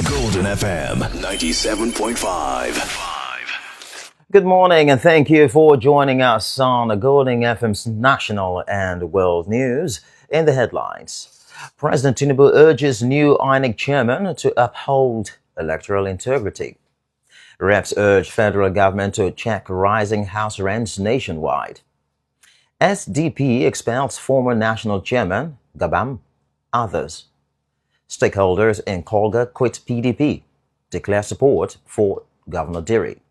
Golden FM 97.5. Good morning and thank you for joining us on Golden FM's national and world news. In the headlines, President Tinubu urges new INEC chairman to uphold electoral integrity. Reps urge federal government to check rising house rents nationwide. SDP expels former national chairman Gabam. Others. Stakeholders in Kolga quit PDP, declare support for Governor Diri.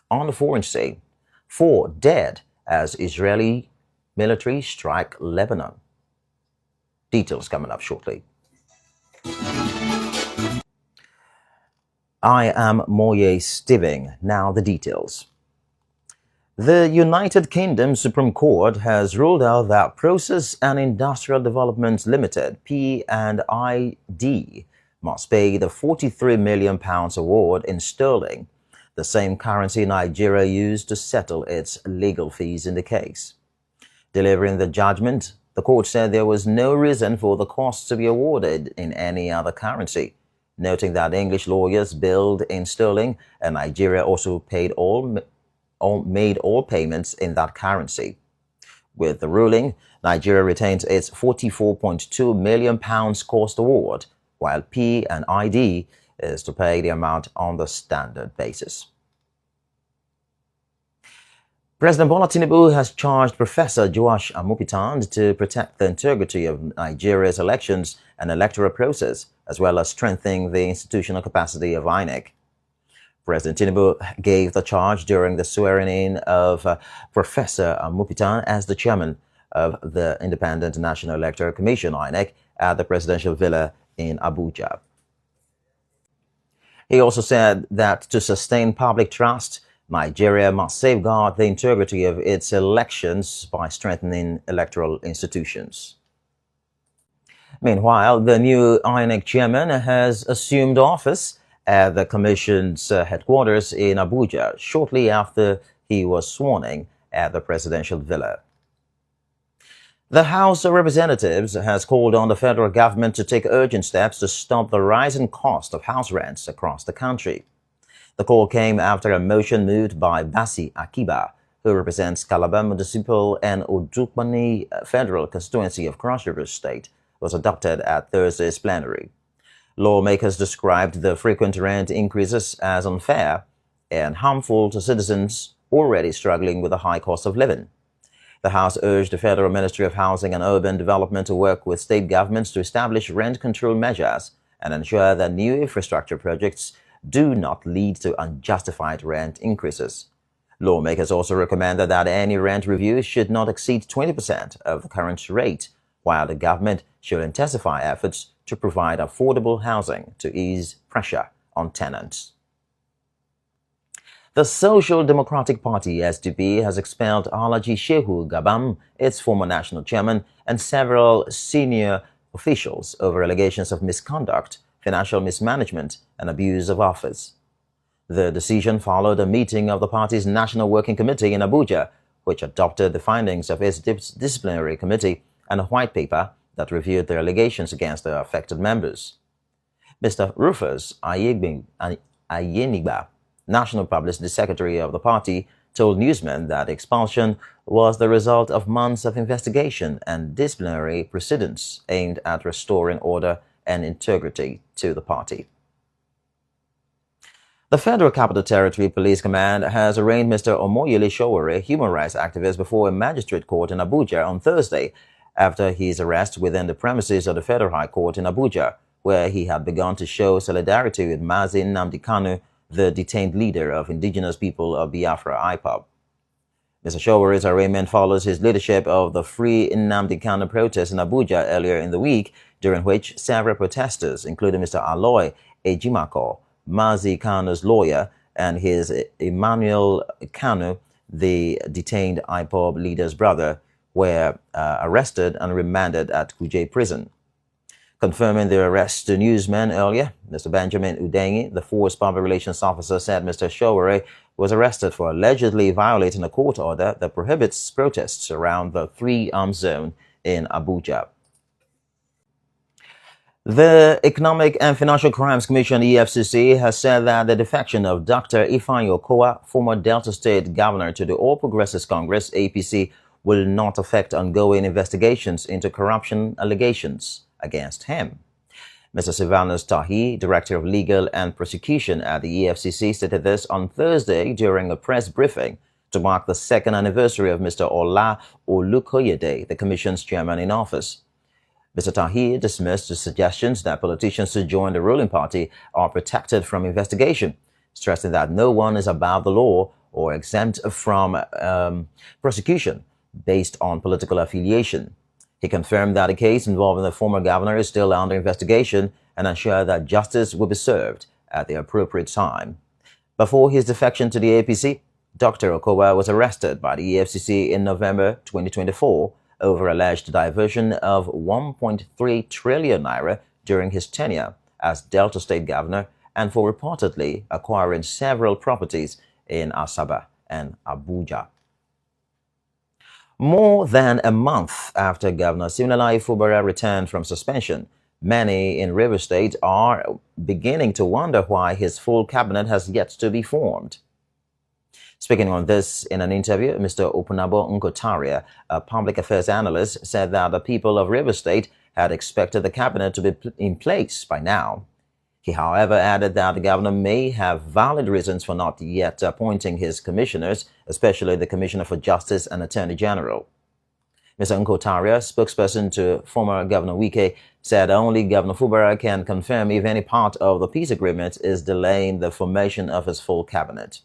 On the foreign scene, 4 dead as Israeli military strike Lebanon. Details coming up shortly. I am Moye Stiving. Now the details. The United Kingdom Supreme Court has ruled out that Process and Industrial Development Limited, P&ID, must pay the £43 million award in sterling, the same currency Nigeria used to settle its legal fees in the case. Delivering the judgment, the court said there was no reason for the costs to be awarded in any other currency, noting that English lawyers billed in sterling and Nigeria also made all payments in that currency. With the ruling, Nigeria retains its £44.2 million cost award, while P&ID is to pay the amount on the standard basis. President Bola Tinubu has charged Professor Joash Amopitan to protect the integrity of Nigeria's elections and electoral process, as well as strengthening the institutional capacity of INEC. President Tinubu gave the charge during the swearing-in of Professor Amopitan as the chairman of the Independent National Electoral Commission, INEC, at the presidential villa in Abuja. He also said that to sustain public trust, Nigeria must safeguard the integrity of its elections by strengthening electoral institutions. Meanwhile, the new INEC chairman has assumed office at the Commission's headquarters in Abuja shortly after he was sworn in at the presidential villa. The House of Representatives has called on the federal government to take urgent steps to stop the rising cost of house rents across the country. The call came after a motion moved by Basi Akiba, who represents Calabar Municipal and Odukbani Federal Constituency of Cross River State, was adopted at Thursday's plenary. Lawmakers described the frequent rent increases as unfair and harmful to citizens already struggling with the high cost of living. The House urged the Federal Ministry of Housing and Urban Development to work with state governments to establish rent control measures and ensure that new infrastructure projects do not lead to unjustified rent increases. Lawmakers also recommended that any rent review should not exceed 20% of the current rate, while the government should intensify efforts to provide affordable housing to ease pressure on tenants. The Social Democratic Party, SDP, has expelled Alhaji Shehu Gabam, its former national chairman, and several senior officials over allegations of misconduct, financial mismanagement, and abuse of office. The decision followed a meeting of the party's National Working Committee in Abuja, which adopted the findings of its disciplinary committee and a white paper that reviewed the allegations against the affected members. Mr. Rufus Ayenigba, National Publicity Secretary of the party, told newsmen that expulsion was the result of months of investigation and disciplinary proceedings aimed at restoring order and integrity to the party. The Federal Capital Territory Police Command has arraigned Mr. Omoyele Sowore, a human rights activist, before a magistrate court in Abuja on Thursday after his arrest within the premises of the Federal High Court in Abuja, where he had begun to show solidarity with Mazi Nnamdi Kanu, the detained leader of indigenous people of Biafra, IPOB. Mr. Showere's arraignment follows his leadership of the Free Nnamdi Kanu protest in Abuja earlier in the week, during which several protesters, including Mr. Aloy Ejimako, Mazi Kanu's lawyer, and his Emmanuel Kanu, the detained IPOB leader's brother, were arrested and remanded at Kuje prison. Confirming the arrest to newsmen earlier, Mr. Benjamin Udengi, the force public relations officer, said Mr. Sowore was arrested for allegedly violating a court order that prohibits protests around the 3 arms zone in Abuja. The Economic and Financial Crimes Commission, EFCC, has said that the defection of Dr. Ifeanyi Okowa, former Delta State Governor, to the All Progressives Congress, APC, will not affect ongoing investigations into corruption allegations against him. Mr. Silvanus Tahi, Director of Legal and Prosecution at the EFCC, stated this on Thursday during a press briefing to mark the second anniversary of Mr. Ola Olukoyede, the Commission's chairman in office. Mr. Tahi dismissed the suggestions that politicians who join the ruling party are protected from investigation, stressing that no one is above the law or exempt from prosecution based on political affiliation. He confirmed that a case involving the former governor is still under investigation and assured that justice will be served at the appropriate time. Before his defection to the APC, Dr. Okowa was arrested by the EFCC in November 2024 over alleged diversion of 1.3 trillion naira during his tenure as Delta State Governor and for reportedly acquiring several properties in Asaba and Abuja. More than a month after Governor Siminalayi Fubara returned from suspension, many in Rivers State are beginning to wonder why his full cabinet has yet to be formed. Speaking on this in an interview, Mr. Opunabo Nkotaria, a public affairs analyst, said that the people of Rivers State had expected the cabinet to be in place by now. He, however, added that the governor may have valid reasons for not yet appointing his commissioners, especially the Commissioner for Justice and Attorney General. Mr. Nkotaria, spokesperson to former Governor Wike, said only Governor Fubara can confirm if any part of the peace agreement is delaying the formation of his full cabinet.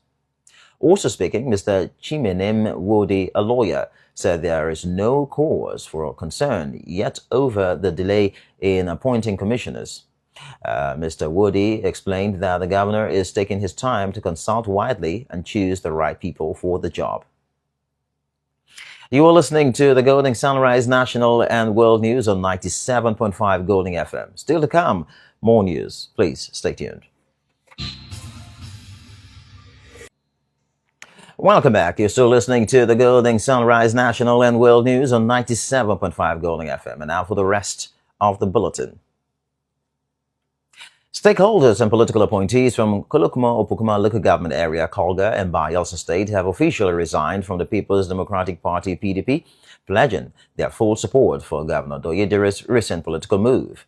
Also speaking, Mr. Chimenem Wodi, a lawyer, said there is no cause for concern yet over the delay in appointing commissioners. Mr. Wodi explained that the governor is taking his time to consult widely and choose the right people for the job. You are listening to the Golden Sunrise National and World News on 97.5 Golden FM. Still to come, more news. Please stay tuned. Welcome back. You're still listening to the Golden Sunrise National and World News on 97.5 Golden FM. And now for the rest of the bulletin. Stakeholders and political appointees from Kolokuma-Opokuma local government area, Kolga and Bayelsa State have officially resigned from the People's Democratic Party, PDP, pledging their full support for Governor Doyedire's recent political move.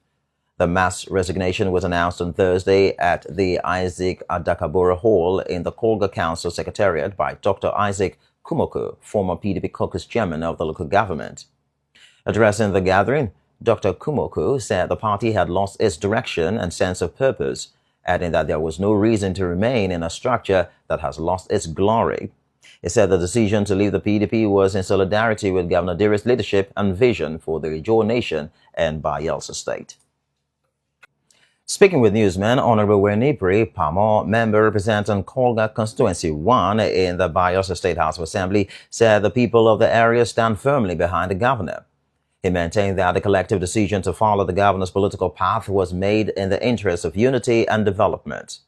The mass resignation was announced on Thursday at the Isaac Adakabora Hall in the Kolga Council Secretariat by Dr. Isaac Kumoko, former PDP caucus chairman of the local government. Addressing the gathering, Dr. Kumoko said the party had lost its direction and sense of purpose, adding that there was no reason to remain in a structure that has lost its glory. He said the decision to leave the PDP was in solidarity with Governor Dire's leadership and vision for the Ijaw Nation and Bayelsa State. Speaking with newsmen, Honorable Wenipri Pamo, member representing Kolga Constituency 1 in the Bayelsa State House of Assembly, said the people of the area stand firmly behind the governor. He maintained that the collective decision to follow the governor's political path was made in the interest of unity and development.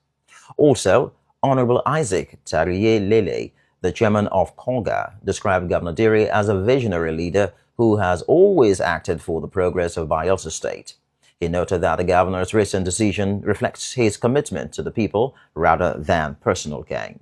Also, Honorable Isaac Tariye Lele, the chairman of Kolga, described Governor Dire as a visionary leader who has always acted for the progress of Bayelsa State. He noted that the governor's recent decision reflects his commitment to the people rather than personal gain.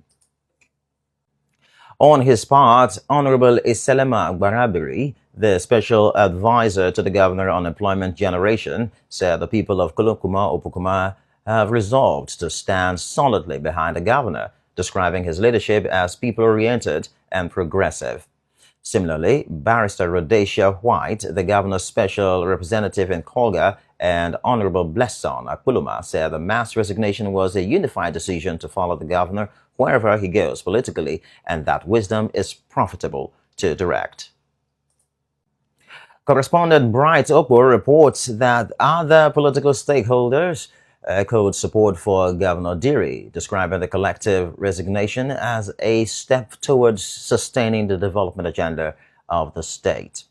On his part, Honorable Iselema Gbarabiri, the special advisor to the governor on employment generation, said the people of Kolokuma-Opokuma have resolved to stand solidly behind the governor, describing his leadership as people-oriented and progressive. Similarly, Barrister Rhodesia White, the governor's special representative in Kolga, and Honorable Blesson Akpuluma said the mass resignation was a unified decision to follow the governor wherever he goes politically, and that wisdom is profitable to direct. Correspondent Bright Okbo reports that other political stakeholders echoed support for Governor Dire, describing the collective resignation as a step towards sustaining the development agenda of the state.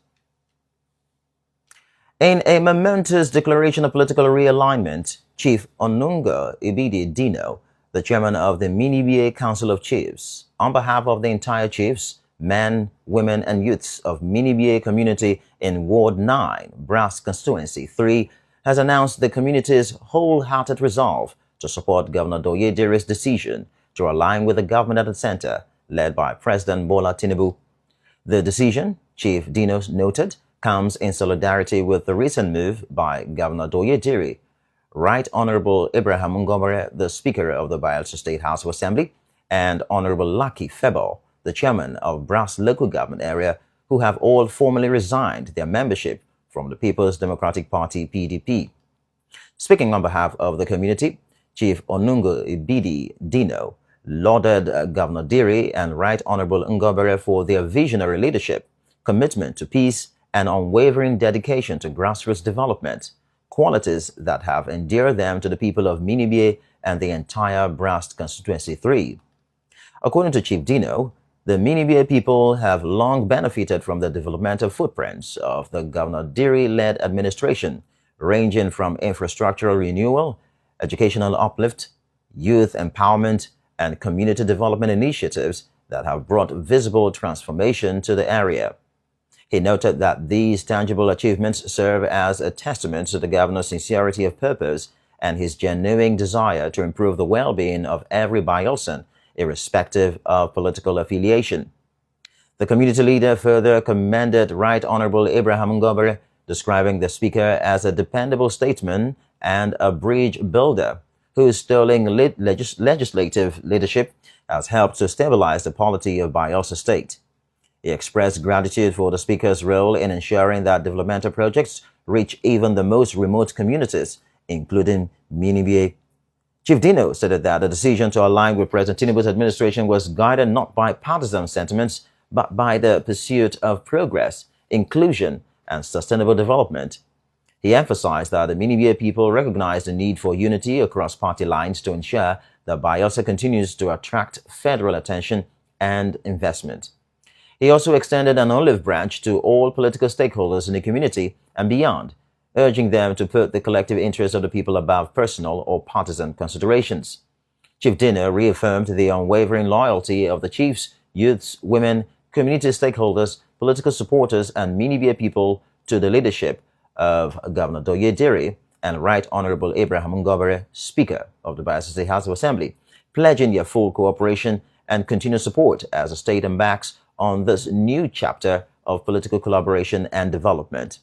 In a momentous declaration of political realignment, Chief Onunga Ibidi Dino, the chairman of the Minibie Council of Chiefs, on behalf of the entire chiefs, men, women, and youths of Minibie community in Ward 9, Brass Constituency 3, has announced the community's wholehearted resolve to support Governor Doyediri's decision to align with the government at the center, led by President Bola Tinubu. The decision, Chief Dino noted, comes in solidarity with the recent move by Governor Doyediri. Right Honorable Abraham Ngobere, the Speaker of the Bayelsa State House of Assembly, and Honorable Lucky Febo, the Chairman of Brass Local Government Area, who have all formally resigned their membership from the People's Democratic Party (PDP). Speaking on behalf of the community, Chief Onungo Ibidi Dino lauded Governor Diri and Right Honorable Ngobere for their visionary leadership, commitment to peace, and unwavering dedication to grassroots development, qualities that have endeared them to the people of Minibie and the entire Brass Constituency 3. According to Chief Dino, the Minibie people have long benefited from the developmental footprints of the Governor Diri-led administration, ranging from infrastructural renewal, educational uplift, youth empowerment, and community development initiatives that have brought visible transformation to the area. He noted that these tangible achievements serve as a testament to the governor's sincerity of purpose and his genuine desire to improve the well-being of every Bayelsan, irrespective of political affiliation. The community leader further commended Right Honorable Abraham Ngobere, describing the speaker as a dependable statesman and a bridge builder whose sterling legislative leadership has helped to stabilize the polity of Bayelsa State. He expressed gratitude for the speaker's role in ensuring that developmental projects reach even the most remote communities, including Minibie. Chief Dino stated that the decision to align with President Tinubu's administration was guided not by partisan sentiments, but by the pursuit of progress, inclusion, and sustainable development. He emphasized that the Minibie people recognize the need for unity across party lines to ensure that Bayelsa continues to attract federal attention and investment. He also extended an olive branch to all political stakeholders in the community and beyond, urging them to put the collective interests of the people above personal or partisan considerations. Chief Dino reaffirmed the unwavering loyalty of the chiefs, youths, women, community stakeholders, political supporters, and Minibie people to the leadership of Governor Doyediri and Right Honorable Abraham Ngobere, Speaker of the Bayelsa State House of Assembly, pledging their full cooperation and continued support as the state embarks on this new chapter of political collaboration and development.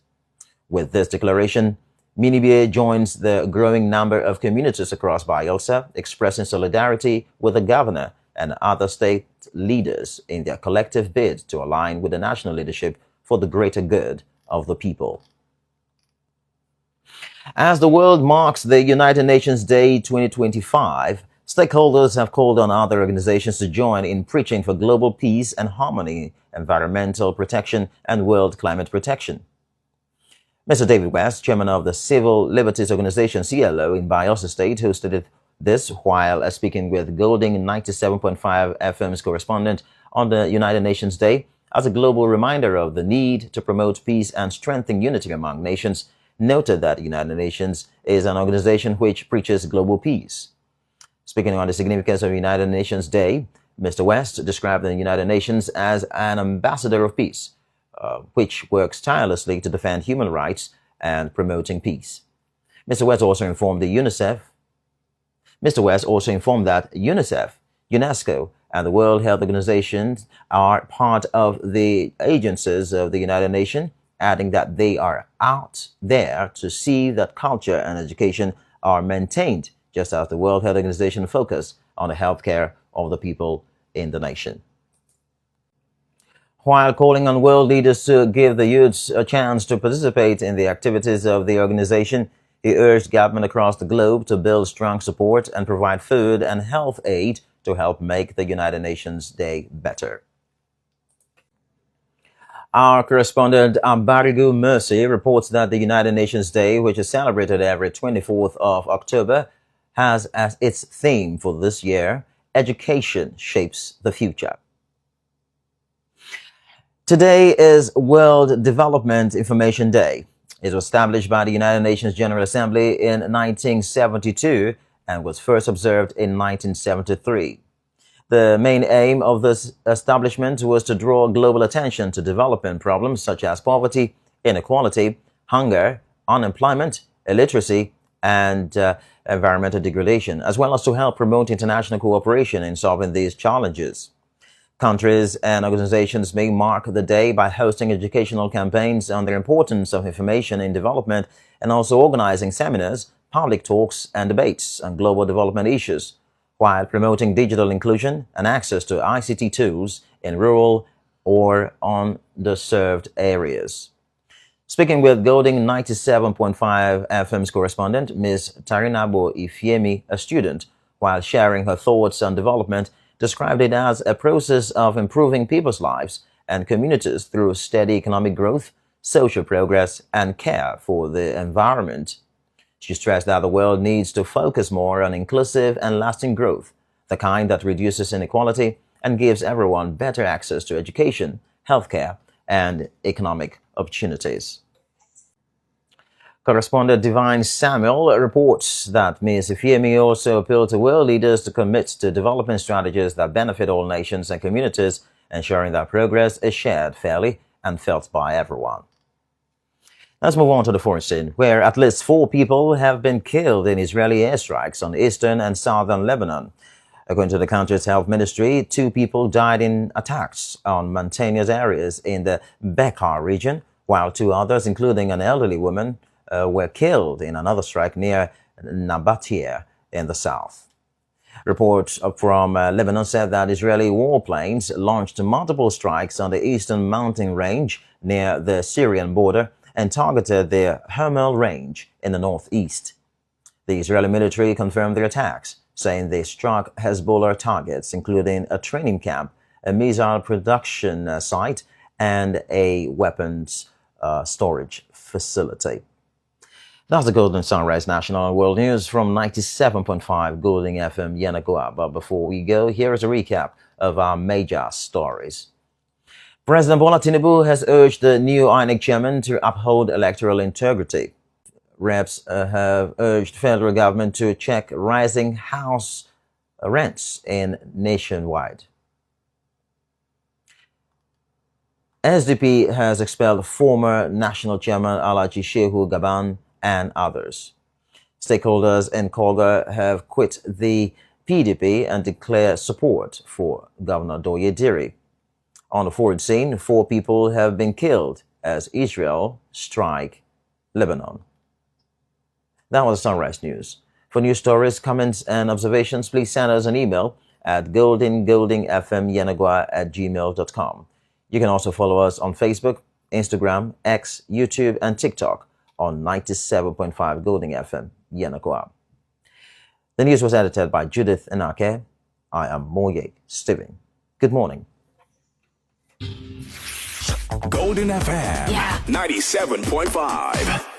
With this declaration, Minibie joins the growing number of communities across Bayelsa expressing solidarity with the governor and other state leaders in their collective bid to align with the national leadership for the greater good of the people. As the world marks the United Nations Day 2025, stakeholders have called on other organizations to join in preaching for global peace and harmony, environmental protection, and world climate protection. Mr. David West, chairman of the Civil Liberties Organization CLO in Bayelsa State, who stated this while speaking with Golding 97.5 FM's correspondent on the United Nations Day, as a global reminder of the need to promote peace and strengthen unity among nations, noted that the United Nations is an organization which preaches global peace. Speaking on the significance of United Nations Day, Mr. West described the United Nations as an ambassador of peace, which works tirelessly to defend human rights and promoting peace. Mr. West also informed that UNICEF, UNESCO, and the World Health Organization are part of the agencies of the United Nations, adding that they are out there to see that culture and education are maintained, just as the World Health Organization focus on the health care of the people in the nation. While calling on world leaders to give the youths a chance to participate in the activities of the organization, he urged government across the globe to build strong support and provide food and health aid to help make the United Nations Day better. Our correspondent Ambarigu Mercy reports that the United Nations Day, which is celebrated every 24th of October, has as its theme for this year, Education Shapes the Future. Today is World Development Information Day. It was established by the United Nations General Assembly in 1972 and was first observed in 1973. The main aim of this establishment was to draw global attention to development problems such as poverty, inequality, hunger, unemployment, illiteracy, and environmental degradation, as well as to help promote international cooperation in solving these challenges. Countries and organizations may mark the day by hosting educational campaigns on the importance of information in development and also organizing seminars, public talks, and debates on global development issues, while promoting digital inclusion and access to ICT tools in rural or underserved areas. Speaking with Golding 97.5 FM's correspondent, Ms. Tarinabo Ifiemi, a student, while sharing her thoughts on development, described it as a process of improving people's lives and communities through steady economic growth, social progress, and care for the environment. She stressed that the world needs to focus more on inclusive and lasting growth, the kind that reduces inequality and gives everyone better access to education, healthcare, and economic opportunities. Correspondent Divine Samuel reports that Ms. Ifiemi also appealed to world leaders to commit to development strategies that benefit all nations and communities, ensuring that progress is shared fairly and felt by everyone. Let's move on to the foreign scene, where at least 4 people have been killed in Israeli airstrikes on eastern and southern Lebanon. According to the country's health ministry, 2 people died in attacks on mountainous areas in the Bekaa region, while 2 others, including an elderly woman, were killed in another strike near Nabatea in the south. Reports from Lebanon said that Israeli warplanes launched multiple strikes on the eastern mountain range near the Syrian border and targeted the Hermel range in the northeast. The Israeli military confirmed the attacks, saying they struck Hezbollah targets, including a training camp, a missile production site, and a weapons storage facility. That's the Golden Sunrise National World News from 97.5 Golding FM Yenagoa. But before we go, here is a recap of our major stories. President Bola Tinubu has urged the new INEC chairman to uphold electoral integrity. Reps have urged federal government to check rising house rents nationwide. SDP has expelled former national chairman Alhaji Shehu Gaban and others. Stakeholders in Koga have quit the PDP and declare support for Governor Doye Diri. On the foreign scene, 4 people have been killed as Israel strike Lebanon. That was Sunrise News. For news stories, comments, and observations, please send us an email at goldingfmyenagua@gmail.com. You can also follow us on Facebook, Instagram, X, YouTube, and TikTok on 97.5 Golding FM Yenagoa. The news was edited by Judith Enake. I am Moye Steven. Good morning. Golden FM 97.5.